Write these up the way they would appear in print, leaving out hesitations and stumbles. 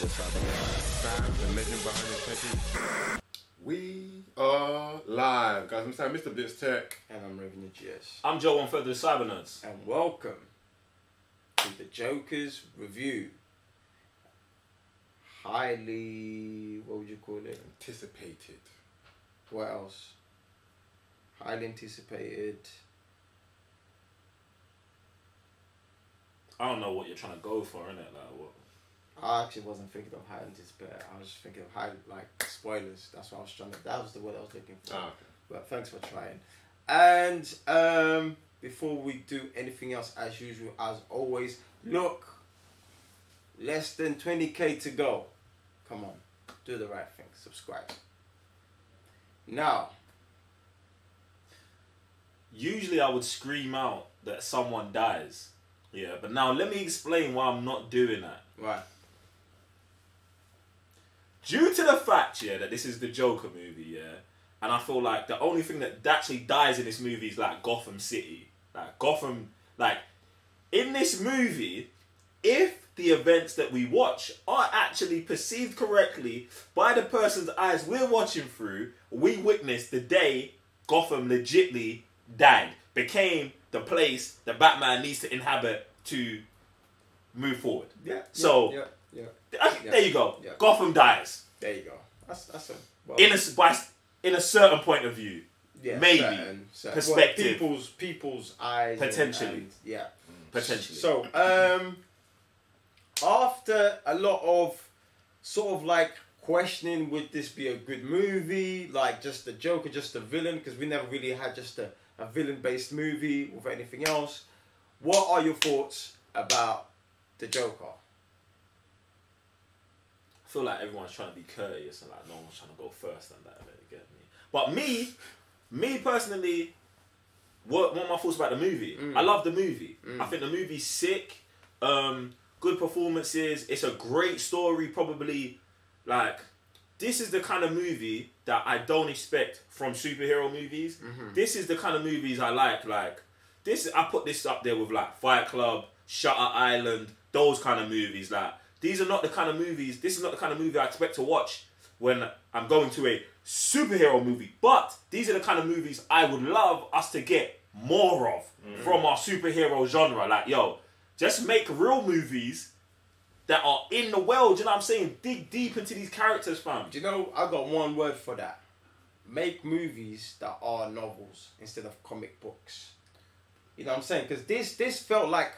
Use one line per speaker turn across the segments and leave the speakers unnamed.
Sam, the legend behind the techie. We are live, guys. I'm Sam, Mr. Blitz Tech.
And I'm Revenue GS.
I'm Joaquin for the Cyber Nerds.
And welcome to the Joker's review. Highly, what would you call it?
Anticipated.
What else? Highly anticipated.
I don't know what you're trying to go for, innit? Like what?
I actually wasn't thinking of highly anticipated. I was thinking of spoilers. That's what I was trying to. That was the word I was looking for.
Okay.
But thanks for trying. And before we do anything else, as usual, as always, look. Less than 20k to go. Come on, do the right thing. Subscribe. Now.
Usually I would scream out that someone dies. Yeah, but now let me explain why I'm not doing that.
Right.
Due to the fact, yeah, that this is the Joker movie, yeah, and I feel like the only thing that actually dies in this movie is like Gotham City. Like Gotham, like in this movie, if the events that we watch are actually perceived correctly by the person's eyes we're watching through, we witness the day Gotham legitly died, became the place that Batman needs to inhabit to move forward.
Yeah.
So, there you go.
Yeah.
Gotham dies.
There you go. That's a well,
in a certain point of view.
Yeah,
maybe
certain.
perspective.
Well, people's eyes.
Potentially.
Yeah.
Potentially.
So, after a lot of sort of like questioning, would this be a good movie? Like just the Joker, just the villain? Because we never really had just a villain-based movie with anything else. What are your thoughts about the Joker?
I feel like everyone's trying to be courteous and like no one's trying to go first and that. Get me? But me personally, what are my thoughts about the movie? I love the movie. I think the movie's sick. Good performances. It's a great story. Probably like this is the kind of movie that I don't expect from superhero movies. This is the kind of movies I like. Like this, I put this up there with like Fight Club, Shutter Island, those kind of movies. Like these are not the kind of movies. This is not the kind of movie I expect to watch when I'm going to a superhero movie. But these are the kind of movies I would love us to get more of from our superhero genre. Like yo, just make real movies that are in the world, you know what I'm saying? Dig deep into these characters, fam.
Do you know, I got one word for that. Make movies that are novels instead of comic books. You know what I'm saying? Because this felt like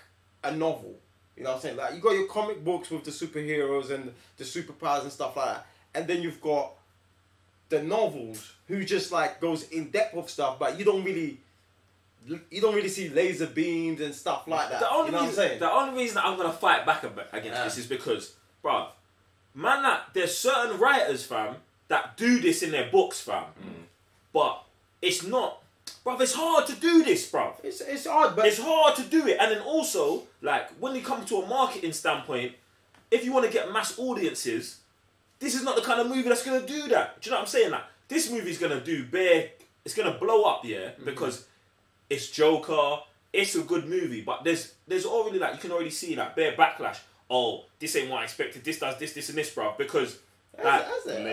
a novel. You know what I'm saying? Like, you got your comic books with the superheroes and the superpowers and stuff like that. And then you've got the novels who just like goes in depth with stuff, but you don't really see laser beams and stuff like that. You know what I'm saying?
The only reason that I'm going to fight back against this is because, bruv, man, there's certain writers, fam, that do this in their books, fam. But it's not, bruv, it's hard to do this, bruv.
It's hard, but
it's hard to do it. And then also, like, when you come to a marketing standpoint, if you want to get mass audiences, this is not the kind of movie that's going to do that. Do you know what I'm saying? Like, this movie's going to do it's going to blow up, yeah, because it's Joker, it's a good movie, but there's already like, you can already see like bare backlash. Oh, this ain't what I expected, this does this and this, bruv, because like,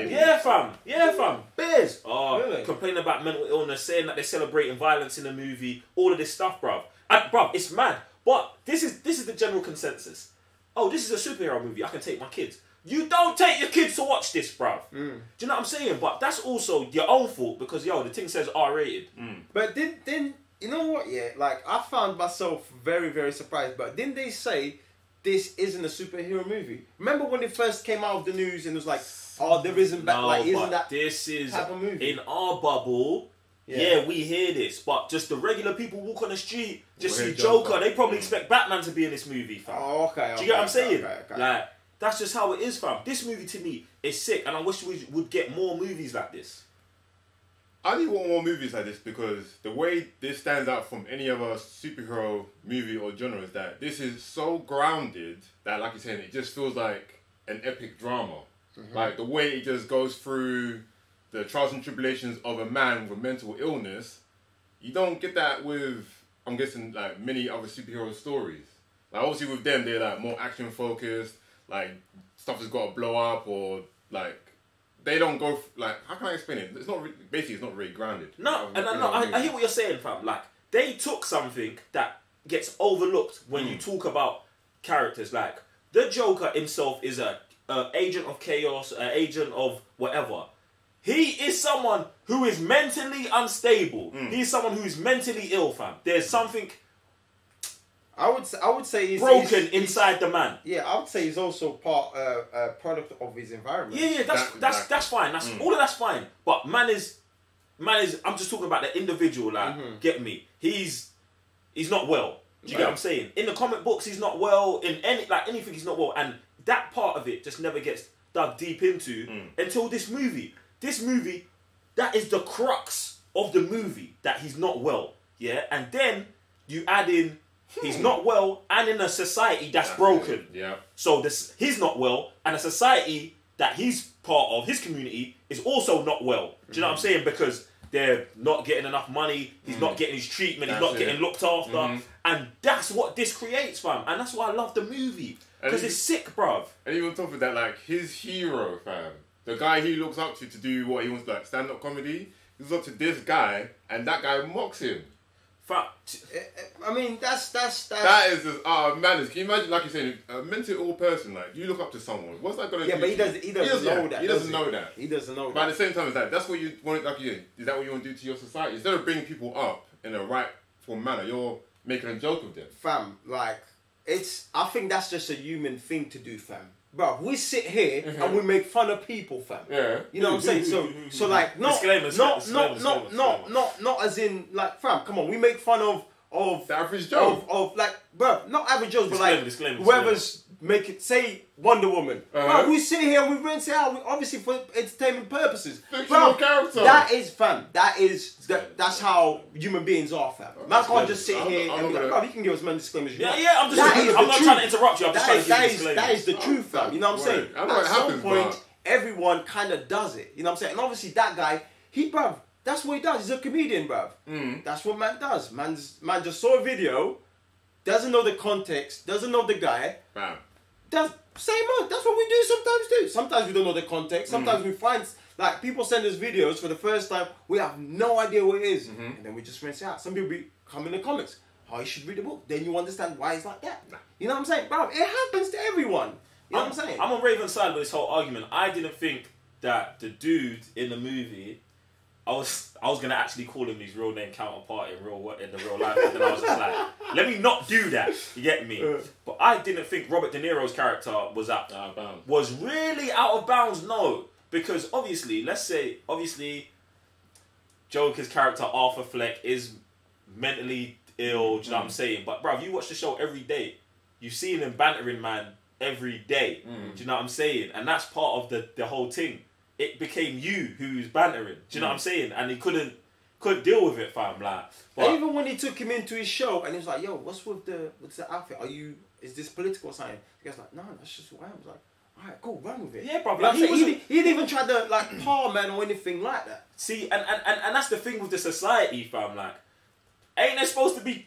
yeah fam, bears. Oh, really? Complaining about mental illness, saying that they're celebrating violence in the movie, all of this stuff, bruv. And bruv, it's mad. But this is the general consensus. Oh, this is a superhero movie, I can take my kids. You don't take your kids to watch this, bruv. Do you know what I'm saying? But that's also your own fault because yo, the thing says R-rated.
But then you know what? Yeah, like I found myself very, very surprised. But didn't they say this isn't a superhero movie? Remember when it first came out of the news and it was like, oh, there isn't isn't that
this is
type of movie?
In our bubble. Yeah, we hear this, but just the regular people walk on the street, just see Joker. They probably expect Batman to be in this movie, fam.
Oh, okay.
Do you get what I'm saying?
Okay.
Like that's just how it is, fam. This movie to me is sick, and I wish we would get more movies like this.
I need want more movies like this because the way this stands out from any other superhero movie or genre is that this is so grounded that, like you're saying, it just feels like an epic drama. Like the way it just goes through the trials and tribulations of a man with a mental illness, you don't get that with, I'm guessing, like many other superhero stories. Like obviously with them, they're like more action focused. like stuff has got to blow up or like they don't go like how can I explain it? It's not basically it's not really grounded.
No, and I hear what you're saying, fam. Like they took something that gets overlooked when you talk about characters. Like the Joker himself is a agent of chaos, an agent of whatever. He is someone who is mentally unstable. He's someone who is mentally ill, fam. There's something
I would say he's
broken inside the man.
Yeah, I would say he's also a product of his environment.
Yeah, that's fine. All of that's fine. But man is. I'm just talking about the individual. Like, get me? He's not well. Do you get what I'm saying? In the comic books, he's not well. In anything, he's not well. And that part of it just never gets dug deep into until this movie. This movie, that is the crux of the movie, that he's not well. Yeah, and then you add in he's not well, and in a society that's broken.
Yeah.
So he's not well, and a society that he's part of, his community, is also not well. Do you know what I'm saying? Because they're not getting enough money, he's not getting his treatment, he's not getting looked after. And that's what this creates, fam. And that's why I love the movie. Because it's sick, bruv.
And even on top of that, like, his hero, fam, the guy he looks up to do what he wants, like, stand-up comedy, he looks up to this guy, and that guy mocks him.
I mean, that's
That is just, man, can you imagine, like you're saying, a mentally ill person, like, you look up to someone, what's that going to do?
Yeah, but he doesn't know that.
He doesn't know that.
He doesn't know that.
But at the same time, that's what you want, like, is that what you want to do to your society? Instead of bringing people up in a rightful manner, you're making a joke of them.
Fam, like, I think that's just a human thing to do, fam. Bro, we sit here and we make fun of people, fam.
Yeah.
You know what I'm saying? So like, not as in, like, fam, come on, we make fun of
the average Joe.
Of like, bro, not average Joes, but like, whoever's make it, say Wonder Woman. Bro, we sit here and we rinse it out, obviously for entertainment purposes.
Fictional character.
That is, fam, that's how human beings are, fam. Man can't just sit here and be like, bro, you can give us many disclaimers.
I'm not trying to interrupt you. I'm just trying to give disclaimers.
That is the truth, fam. You know what I'm saying? At some point, everyone kind of does it. You know what I'm saying? And obviously that guy, bruv, that's what he does. He's a comedian, bruv. That's what man does. Man just saw a video, doesn't know the context, doesn't know the guy.
Bam.
That's what we do sometimes too. Sometimes we don't know the context. Sometimes we find, like, people send us videos for the first time. We have no idea what it is. And then we just rinse it out. Some people come in the comments. Oh, you should read the book. Then you understand why it's like that. You know what I'm saying? Bro, it happens to everyone. You know what I'm saying?
I'm on Raven's side with this whole argument. I didn't think that the dude in the movie, I was gonna actually call him his real name counterpart in the real life, and then I was just like, let me not do that. You get me? But I didn't think Robert De Niro's character was out of bounds. Was really out of bounds. No, because obviously, Joker's character Arthur Fleck is mentally ill. Do you know what I'm saying? But bro, you watch the show every day. You've seen him bantering man every day. Do you know what I'm saying? And that's part of the whole thing. It became you who's bantering. Do you know what I'm saying? And he couldn't deal with it, fam. Like,
and even when he took him into his show and he was like, "Yo, what's the outfit? Is this political or something?" The guy's like, "No, that's just what I am." I was like, "Alright, cool, run with it."
Yeah, bro.
Like, he didn't even try to like par man or anything like that.
See, and that's the thing with the society, fam. Like, ain't there supposed to be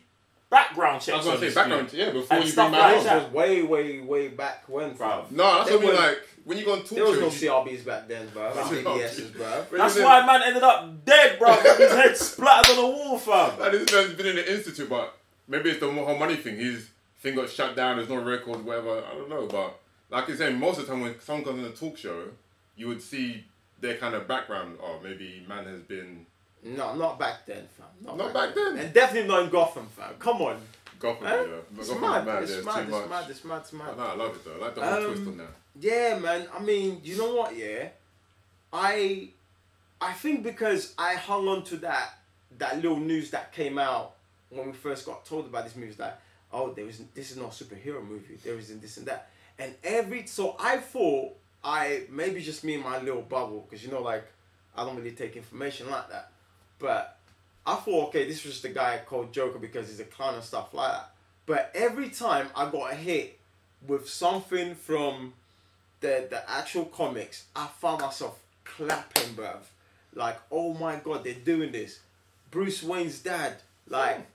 background checks?
I was gonna say background, yeah, before
and
you bring
stuff
my
like that.
Way back when,
bro.
No, that's what I mean. Like when you go on talk
there was no
shows,
CRBs back then, bro. ABSs, bro.
That's why man ended up dead, bro. With his head splattered on the wall, fam.
Like, this man's been in the institute, but maybe it's the whole money thing. His thing got shut down. There's no record, whatever. I don't know, but like you're saying, most of the time when someone comes on a talk show, you would see their kind of background. Or maybe man has been.
No, not back then, fam.
Not back then.
And definitely not in Gotham, fam. Come on.
Gotham,
It's mad. It's mad.
No, I love it though. I like the whole twist on that.
Yeah, man. I mean, you know what? Yeah, I think because I hung on to that little news that came out when we first got told about this movie, that this is not a superhero movie. There isn't this and that, and so I thought maybe just me and my little bubble, because you know, like, I don't really take information like that, but I thought, okay, this was just a guy called Joker because he's a clown and stuff like that. But every time I got hit with something from the actual comics, I found myself clapping, bruv. Like, oh my God, they're doing this. Bruce Wayne's dad, like,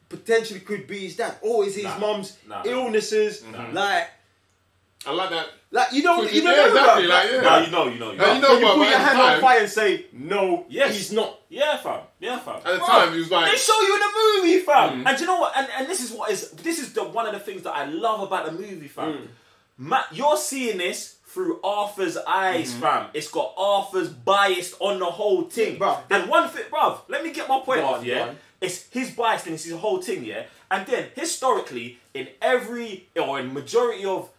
potentially could be his dad. Or is his mum's illnesses. Like,
I like that.
Like you know,
Exactly. Like, yeah.
No, you know.
You know,
you
but
put your
at
hand
the
on
time,
fire and say, no,
Yes.
he's not.
Yeah, fam.
At the time, he was like,
They show you in the movie, fam. And do you know what? And this is one of the things that I love about the movie, fam. You're seeing this through Arthur's eyes, fam. It's got Arthur's bias on the whole thing.
Bruv.
And one thing, bruv, let me get my point
Go
off,
on,
yeah?
go on.
It's his bias and it's his whole thing, yeah? And then, historically, in majority of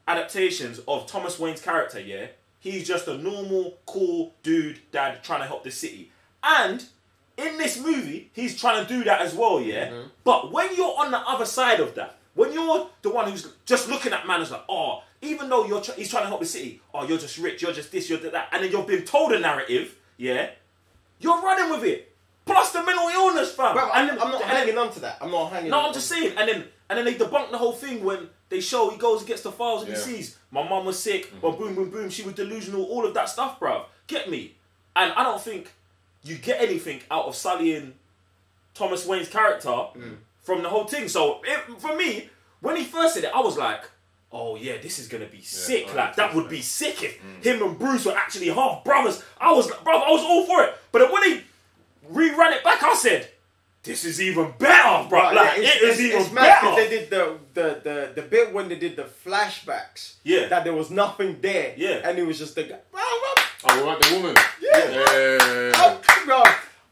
adaptations of Thomas Wayne's character, yeah? He's just a normal, cool dude dad trying to help the city. And in this movie, he's trying to do that as well, yeah? But when you're on the other side of that, when you're the one who's just looking at man as like, oh, even though he's trying to help the city, oh, you're just rich, you're just this, you're that, and then you're being told a narrative, yeah? You're running with it. Plus the mental illness, fam.
Bro, I'm not hanging on to that. I'm not hanging on.
No, I'm just saying. And then they debunk the whole thing when they show he goes and gets the files and he sees my mum was sick, but boom, boom, boom, she was delusional, all of that stuff, bruv. Get me? And I don't think you get anything out of sullying Thomas Wayne's character from the whole thing. So for me, when he first said it, I was like, oh yeah, this is gonna be sick. Like that would be sick if him and Bruce were actually half brothers. I was all for it. But then when he rerun it back, I said, this is even better, bro.
Right,
like,
yeah,
it's even
it's mad 'cause
better.
they did the bit when they did the flashbacks.
Yeah.
That there was nothing there.
Yeah.
And it was just the guy.
oh, what, the woman?
Bro,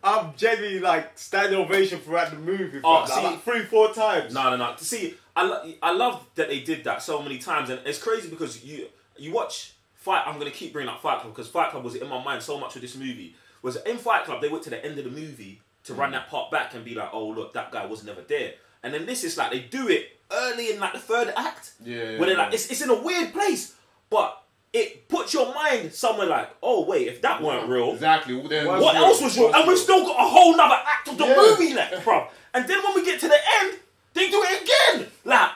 I'm genuinely like standing ovation throughout the movie.
Oh,
Like,
see-
like 3-4 times.
No. See, I love that they did that so many times, and it's crazy because you watch Fight. I'm gonna keep bringing up Fight Club because Fight Club was in my mind so much with this movie. Was in Fight Club they went to the end of the movie to run that part back and be like, oh look, that guy was never there. And then this is like they do it early in like the third act.
Yeah.
Where they're like, it's in a weird place, but it puts your mind somewhere like, oh wait, if that weren't real,
Exactly. Well, then,
what else was real? And we've still got a whole nother act of the movie left, bro. And then when we get to the end, they do it again. Like,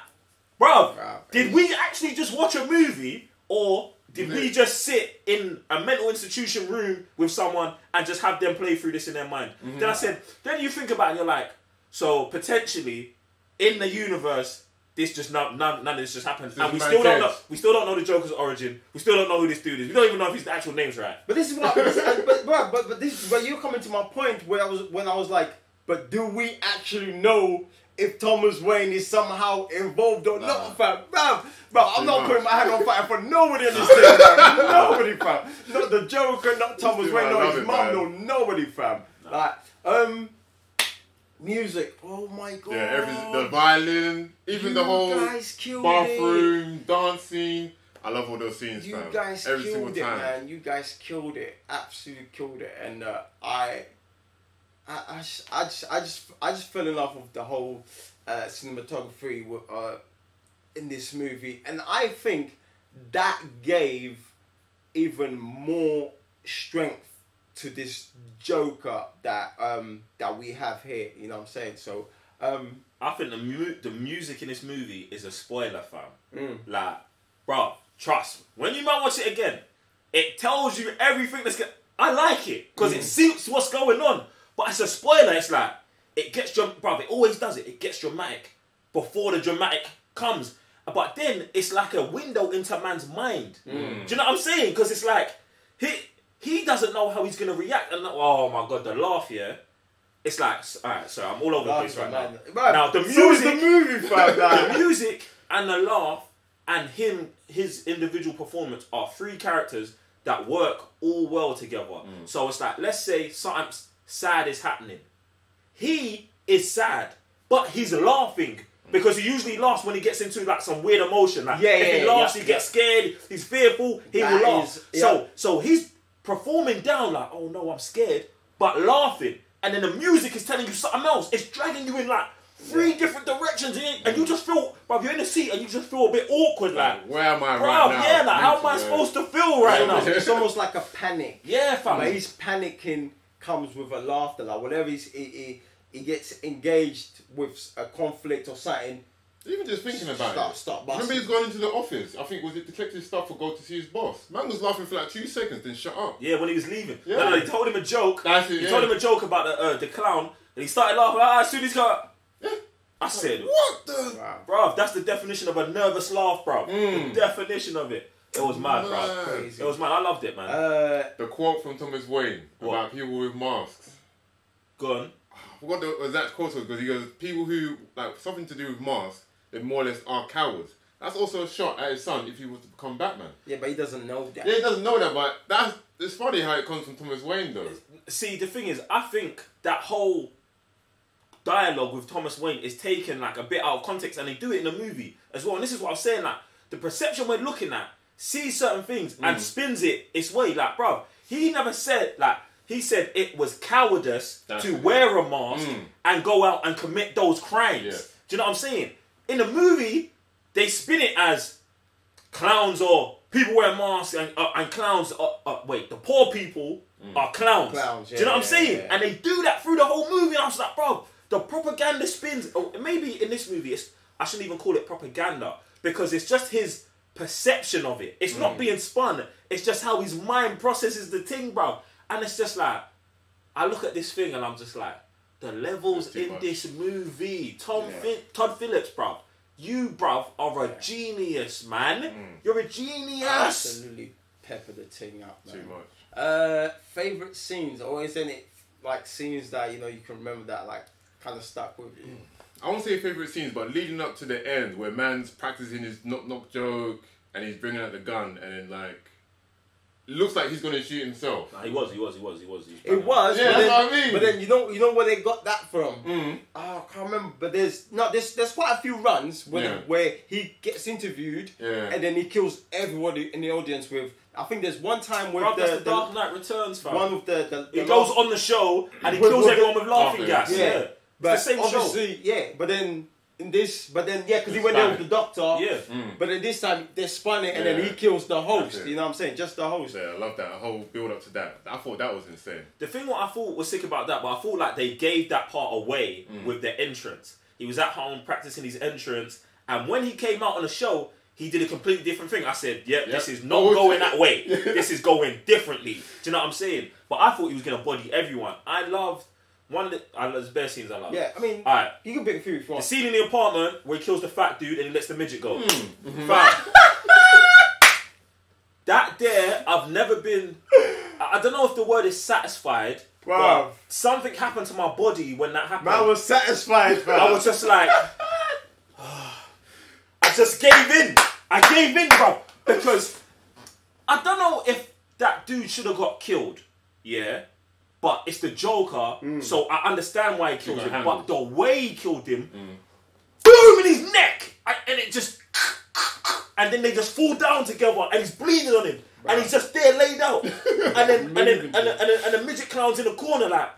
bro, did we actually just watch a movie or did we just sit in a mental institution room with someone and just have them play through this in their mind? Then I said, then you think about it and you're like, so potentially in the universe, this just none of this just happens. And we still don't know the Joker's origin. We still don't know who this dude is. We don't even know if his actual name's right.
But this is what but you're coming to my point where when I was like, but do we actually know if Thomas Wayne is somehow involved or not, fam? Bro, I'm not putting my hand on fire for nobody in this thing, fam. Nobody, fam. Not the Joker, not Thomas Wayne, not his mum, no nobody, fam. Like, music. Oh my god.
Yeah, everything. The violin, even the whole bathroom, dance scene. I love all those scenes,
You
fam.
guys
Every
killed
single
it,
time.
man. You guys killed it. Absolutely killed it. And I just fell in love with the whole cinematography in this movie, and I think that gave even more strength to this Joker that we have here. You know what I'm saying? So
I think the music in this movie is a spoiler, fam. Like, bro, trust me. When you might watch it again, it tells you everything that's going. I like it because it suits what's going on. But it's a spoiler. It's like it gets bro. It always does it. It gets dramatic before the dramatic comes. But then it's like a window into man's mind. Do you know what I'm saying? Because it's like he doesn't know how he's gonna react. And oh my god, the laugh, yeah. It's like, alright, so I'm all over the place right now. Now the music,
so is the movie, fam.
the music and the laugh and his individual performance are three characters that work all well together. So it's like, let's say something sad is happening. He is sad, but he's laughing because he usually laughs when he gets into like some weird emotion. Like if he laughs, he gets scared. He's fearful. He will laugh. So he's performing down like, oh no, I'm scared, but laughing. And then the music is telling you something else. It's dragging you in like three different directions, and you just feel, bro, you're in the seat and you just feel a bit awkward, like,
where am I
bro,
right now?
yeah, like, how am I supposed to feel right now?
It's almost like a panic.
Yeah, fam.
Like his panicking comes with a laughter. Like whenever he gets engaged with a conflict or something.
Even just thinking about it.
Stop.
Remember he's gone into the office. I think was it detective stuff or go to see his boss. Man was laughing for like 2 seconds, then shut up.
Yeah, when he was leaving.
Yeah.
No, he told him a joke.
That's it,
He told him a joke about the clown, and he started laughing. As soon as he got, I said,
what the?
Wow.
bruv, that's the definition of a nervous laugh, bruv. The definition of it. It was mad, bruv.
Crazy.
It was mad. I loved it, man.
The quote from Thomas Wayne about people with masks.
Go on.
I forgot the exact quote because he goes, people who, like, something to do with masks, they more or less are cowards. That's also a shot at his son if he was to become Batman.
Yeah, but he doesn't know that.
Yeah, he doesn't know that, but it's funny how it comes from Thomas Wayne, though.
See, the thing is, I think that whole dialogue with Thomas Wayne is taken like a bit out of context, and they do it in the movie as well. And this is what I'm saying, like the perception we're looking at sees certain things and spins it its way. Like, bro, he never said like he said it was cowardice to wear a mask and go out and commit those crimes.
Yeah.
Do you know what I'm saying? In the movie, they spin it as clowns or people wear masks and clowns. Wait, the poor people are clowns. Do you know what I'm saying?
Yeah.
And they do that through the whole movie. And I was like, bro, the propaganda spins. Oh, maybe in this movie, I shouldn't even call it propaganda because it's just his perception of it. It's not being spun. It's just how his mind processes the thing, bro. And it's just like, I look at this thing and I'm just like, the levels in this movie. Todd Phillips, bro. You, bruv, are a genius, man. You're a genius.
Absolutely pepper the thing up, man.
Too much.
Favourite scenes, or is it like scenes that, you know, you can remember that like kind of stuck with you?
I won't say favourite scenes, but leading up to the end where man's practicing his knock joke and he's bringing out the gun and then like, it looks like he's going to shoot himself.
Nah, he was.
It was,
Yeah,
but
that's
then,
what I mean.
But then you know where they got that from? Oh, I can't remember. But there's quite a few runs where he gets interviewed and then he kills everybody in the audience with. I think there's one time with
the Dark Knight Returns, fam.
one with the
he goes on the show and he kills everyone with laughing gas.
Yeah,
It's
but
the same
obviously,
show.
yeah. But then in this, because he went there with the doctor.
Yeah.
But then this time they spun it and then he kills the host.
That's it.
You know what I'm saying? Just the host.
Yeah, I love that. A whole build up to that. I thought that was insane.
The thing what I thought was sick about that, but I thought like they gave that part away with their entrance. He was at home practicing his entrance, and when he came out on the show, he did a completely different thing. I said, this is not going that way. This is going differently. Do you know what I'm saying? But I thought he was going to body everyone. I loved there's bare scenes I love.
Yeah, I mean,
alright.
You can pick a few if you
The
want.
scene in the apartment where he kills the fat dude and he lets the midget go. Fam. That there, I've never been. I don't know if the word is satisfied.
Wow.
But something happened to my body when that happened.
Man was satisfied, fam.
I was just like, I just gave in. I gave in, bro, because I don't know if that dude should have got killed. Yeah. But it's the Joker, so I understand why he killed him. But the way he killed him, boom in his neck, and it just, and then they just fall down together, and he's bleeding on him, and he's just there laid out, and then the midget clown's in the corner like,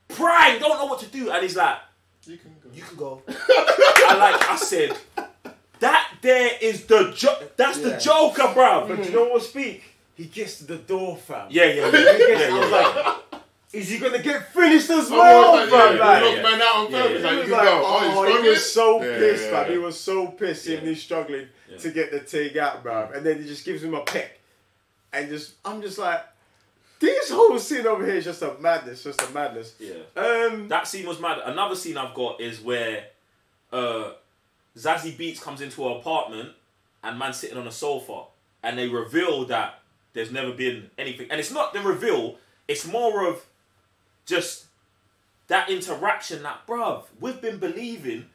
prime, don't know what to do, and he's like, you can go. I said, that there is the the Joker, bruv.
But you know what, speak? He gets to the door, fam.
Yeah.
I was like, is he gonna get finished as well, fam?
He
was so pissed, fam.
Yeah.
He was so pissed, seeing he's struggling to get the thing out, bruv. And then he just gives him a peck. And I'm just like, this whole scene over here is just a madness,
Yeah. That scene was mad. Another scene I've got is where Zazie Beetz comes into her apartment and man's sitting on a sofa and they reveal that there's never been anything. And it's not the reveal, it's more of just that interaction that, bruv, we've been believing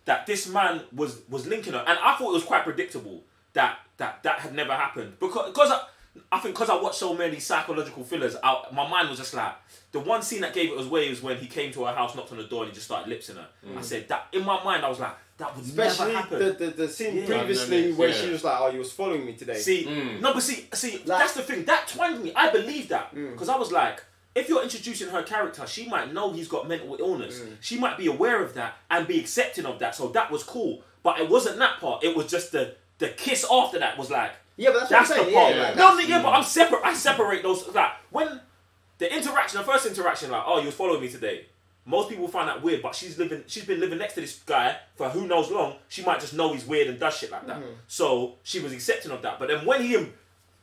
that this man was linking her. And I thought it was quite predictable that had never happened. Because I think because I watched so many psychological thrillers, my mind was just like, the one scene that gave it away was when he came to her house, knocked on the door and he just started lipsing her. I said, that in my mind, I was like, that would
especially
never happen.
the scene previously where she was like, oh, you was following me today.
No, but see, that's the thing. That twanged me. I believe that. Because I was like, if you're introducing her character, she might know he's got mental illness. She might be aware of that and be accepting of that. So that was cool. But it wasn't that part. It was just the kiss after that was like,
yeah, but that's what I'm
the
saying.
part. But I separate those. Like, when the first interaction, like, oh, you was following me today. Most people find that weird, but she's been living next to this guy for who knows long. She might just know he's weird and does shit like that. So she was accepting of that. But then when he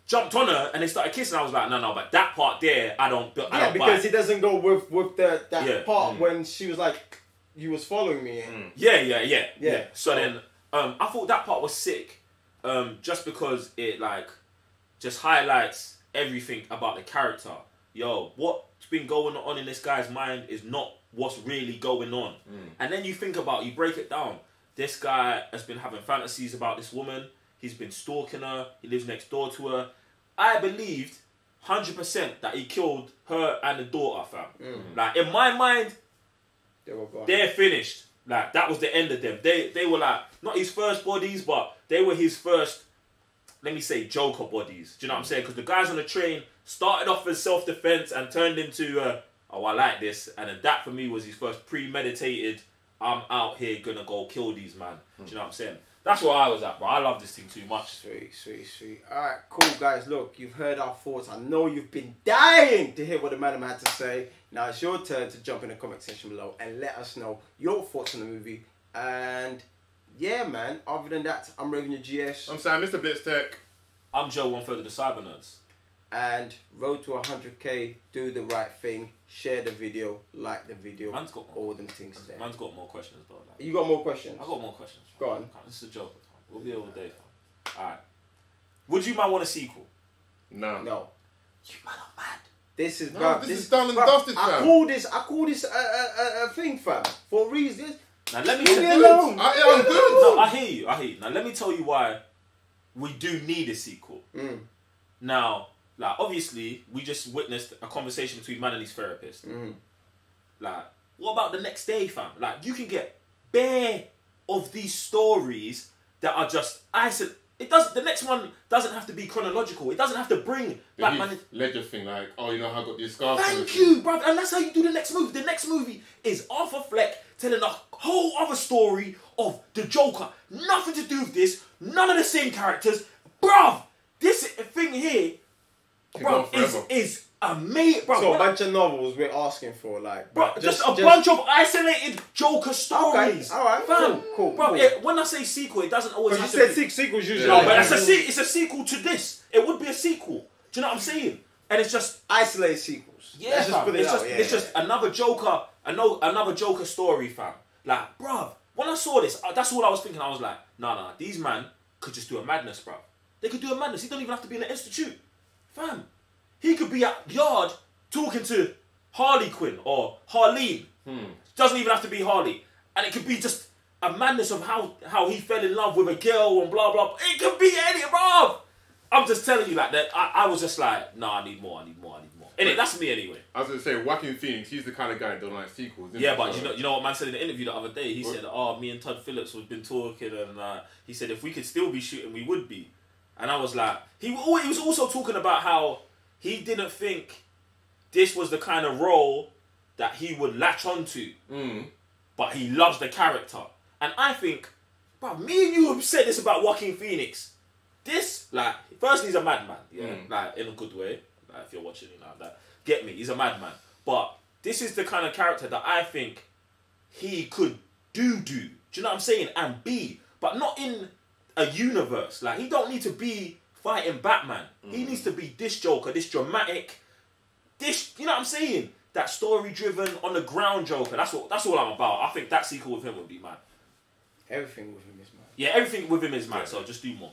jumped on her and they started kissing, I was like, no, but that part there, I don't
because it doesn't go with that part when she was like, you was following me.
Yeah. So then, I thought that part was sick, just because it like just highlights everything about the character. Yo, what's been going on in this guy's mind is not what's really going on. And then you break it down. This guy has been having fantasies about this woman. He's been stalking her. He lives next door to her. I believed 100% that he killed her and the daughter, fam. Like, in my mind, they're finished. Like, that was the end of them. They were like, not his first bodies, but they were his first, let me say, Joker bodies. Do you know what I'm saying? Because the guys on the train started off as self-defense and turned into, oh, I like this. And then that, for me, was his first premeditated, I'm out here gonna go kill these man. Do you know what I'm saying? That's where I was at, bro. I love this thing too much.
Sweet. Alright, cool, guys. Look, you've heard our thoughts. I know you've been dying to hear what the man had to say. Now it's your turn to jump in the comment section below and let us know your thoughts on the movie. And yeah, man, other than that, I'm Revenue GS.
I'm Sam, Mr. Blitztech.
I'm Joe, 1/3 of the Cyber Nerds.
And road to 100k, do the right thing, share the video, like the video,
Man's got
all them things there.
Man's got more questions though. Like,
You got more questions?
I got more questions.
Go on.
This is a joke. We'll be here all day. Alright. Would you man want a sequel?
No.
You man are mad. This is
this is done and dusted, fam.
I call this a thing, fam, for a reason.
Now let me
Leave me
tell
alone.
I'm good.
No, I hear you. Now let me tell you why we do need a sequel. Now, like, obviously, we just witnessed a conversation between man and his therapist. Like, what about the next day, fam? Like, you can get bare of these stories that are just isolated. The next one doesn't have to be chronological. It doesn't have to bring Batman.
Ledger thing, like, oh, you know how I got these scars.
Thank you, bruv. And that's how you do the next movie. The next movie is Arthur Fleck telling a whole other story of the Joker. Nothing to do with this. None of the same characters. Bruv, this thing here, bruv, is amazing. Bruv,
So a bunch of novels we're asking for, like,
bruv, just a bunch of isolated Joker stories.
Okay, alright,
fam.
cool.
Bruv, yeah, when I say sequel, it doesn't always have
Because you
to
said
be...
sequels usually.
No, but it's a sequel to this. It would be a sequel. Do you know what I'm saying? And it's just...
isolated sequels.
Yeah,
Let's just
fam.
put it out.
It's just another Joker, another Joker story, fam. Like, bruv, when I saw this, that's all I was thinking. I was like, nah, these man could just do a madness, bruv. They could do a madness. He don't even have to be in an institute. Fam. He could be at yard talking to Harley Quinn or Harleen. Doesn't even have to be Harley. And it could be just a madness of how he fell in love with a girl and blah, blah. It could be any, bruv. I'm just telling you like that. I was just like, nah, I need more. Anyway, that's me anyway.
I was going to say, Joaquin Phoenix, he's the kind of guy that don't like sequels.
Yeah, but you know what man said in the interview the other day? He said, me and Todd Philips have been talking, and he said if we could still be shooting, we would be. And I was like, he was also talking about how he didn't think this was the kind of role that he would latch onto, but he loves the character. And I think, bro, me and you have said this about Joaquin Phoenix. This, like, firstly, he's a madman, like, in a good way. Like, if you're watching, you know, that, get me, he's a madman. But this is the kind of character that I think he could do. Do you know what I'm saying? And be, but not in a universe. Like, he don't need to be fighting Batman. He needs to be this Joker, this dramatic, this, you know what I'm saying? That story-driven, on the ground Joker. That's all I'm about. I think that sequel with him would be mad.
Everything with him is mad.
Yeah, everything with him is mad. So just do more.